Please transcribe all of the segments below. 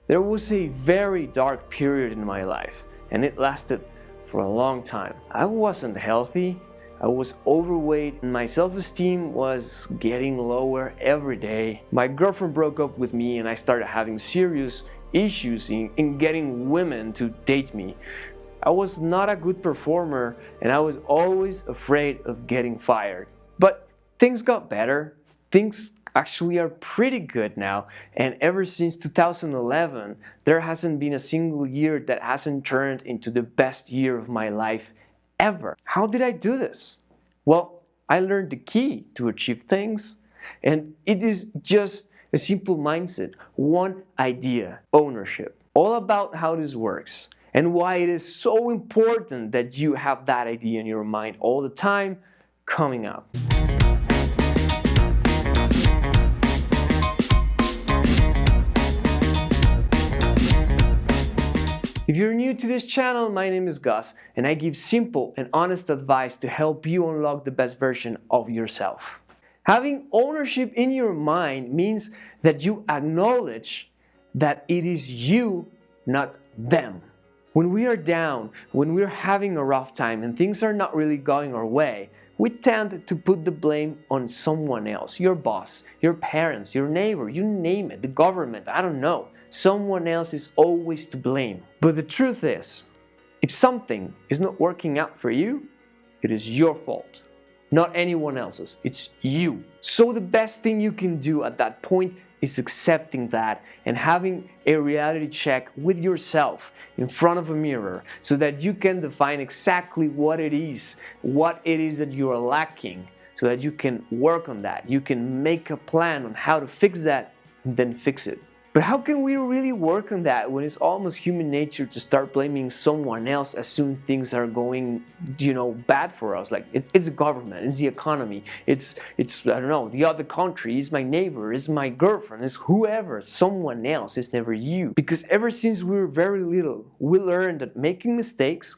There was a very dark period in my life, and it lasted for a long time. I wasn't healthy, I was overweight, and my self-esteem was getting lower every day. My girlfriend broke up with me, and I started having serious issues in getting women to date me. I was not a good performer, and I was always afraid of getting fired. But things got better. Things actually are pretty good now, and ever since 2011 there hasn't been a single year that hasn't turned into the best year of my life ever. How did I do this? Well, I learned the key to achieve things, and it is just a simple mindset, one idea: ownership. All about how this works and why it is so important that you have that idea in your mind all the time coming up. If you're new to this channel, my name is Gus, and I give simple and honest advice to help you unlock the best version of yourself. Having ownership in your mind means that you acknowledge that it is you, not them. When we are down, when we're having a rough time and things are not really going our way, we tend to put the blame on someone else, your boss, your parents, your neighbor, you name it, the government, I don't know. Someone else is always to blame. But the truth is, if something is not working out for you, it is your fault, not anyone else's. It's you. So the best thing you can do at that point is accepting that and having a reality check with yourself in front of a mirror so that you can define exactly what it is that you are lacking, so that you can work on that. You can make a plan on how to fix that and then fix it. But how can we really work on that when it's almost human nature to start blaming someone else as soon things are going, bad for us? Like it's the government, it's the economy, it's I don't know, the other country, it's my neighbor, it's my girlfriend, it's whoever, someone else, it's never you. Because ever since we were very little, we learned that making mistakes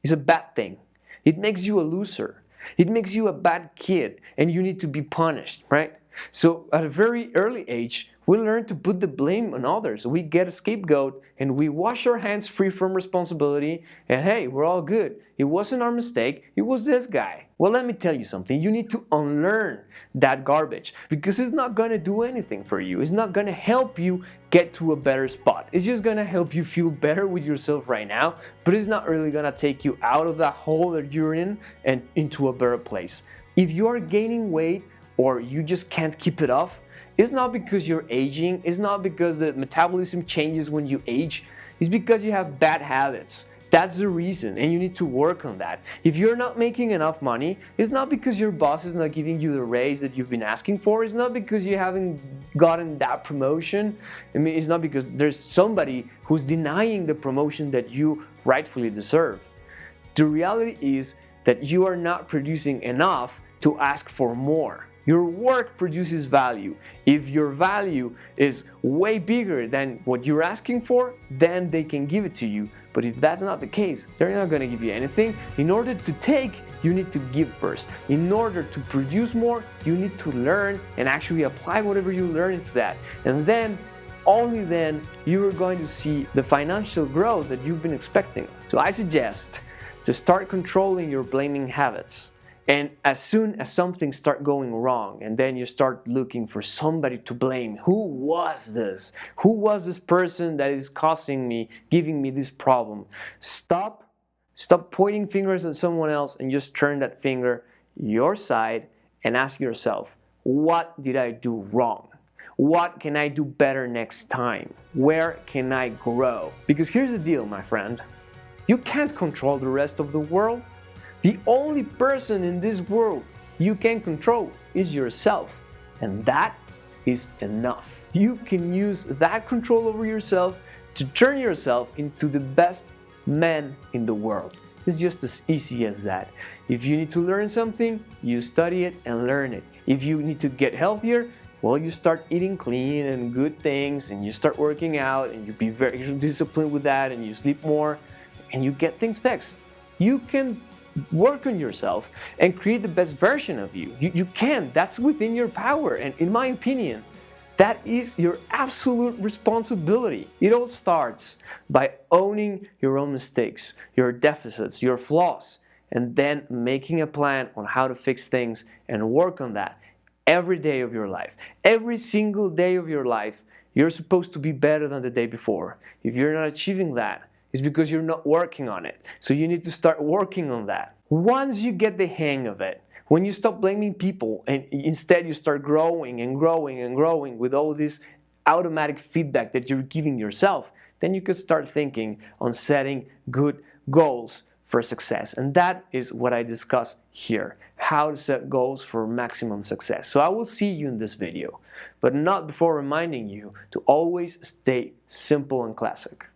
is a bad thing. It makes you a loser. It makes you a bad kid, and you need to be punished, right? So at a very early age, we learn to put the blame on others. We get a scapegoat and we wash our hands free from responsibility, and hey, we're all good. It wasn't our mistake, it was this guy. Well, let me tell you something. You need to unlearn that garbage because it's not going to do anything for you. It's not going to help you get to a better spot. It's just going to help you feel better with yourself right now, but it's not really going to take you out of that hole that you're in and into a better place. If you are gaining weight or you just can't keep it off, it's not because you're aging, it's not because the metabolism changes when you age, it's because you have bad habits. That's the reason, and you need to work on that. If you're not making enough money, it's not because your boss is not giving you the raise that you've been asking for, it's not because you haven't gotten that promotion, it's not because there's somebody who's denying the promotion that you rightfully deserve. The reality is that you are not producing enough to ask for more. Your work produces value. If your value is way bigger than what you're asking for, then they can give it to you. But if that's not the case, they're not going to give you anything. In order to take, you need to give first. In order to produce more, you need to learn and actually apply whatever you learn into that. And then, only then, you are going to see the financial growth that you've been expecting. So I suggest to start controlling your blaming habits. And as soon as something starts going wrong, and then you start looking for somebody to blame, who was this? Who was this person that is causing me, giving me this problem? Stop pointing fingers at someone else and just turn that finger your side and ask yourself, what did I do wrong? What can I do better next time? Where can I grow? Because here's the deal, my friend. You can't control the rest of the world. The only person in this world you can control is yourself, and that is enough. You can use that control over yourself to turn yourself into the best man in the world. It's just as easy as that. If you need to learn something, you study it and learn it. If you need to get healthier, well, you start eating clean and good things, and you start working out, and you be very disciplined with that, and you sleep more, and you get things fixed. You can work on yourself and create the best version of you. You can. That's within your power. And in my opinion, That is your absolute responsibility. It all starts by owning your own mistakes, your deficits, your flaws, and then making a plan on how to fix things and work on that every day of your life. Every single day of your life, you're supposed to be better than the day before. If you're not achieving that, it's because you're not working on it. So you need to start working on that. Once you get the hang of it, when you stop blaming people and instead you start growing and growing and growing with all this automatic feedback that you're giving yourself, then you could start thinking on setting good goals for success. And that is what I discuss here, how to set goals for maximum success. So I will see you in this video, but not before reminding you to always stay simple and classic.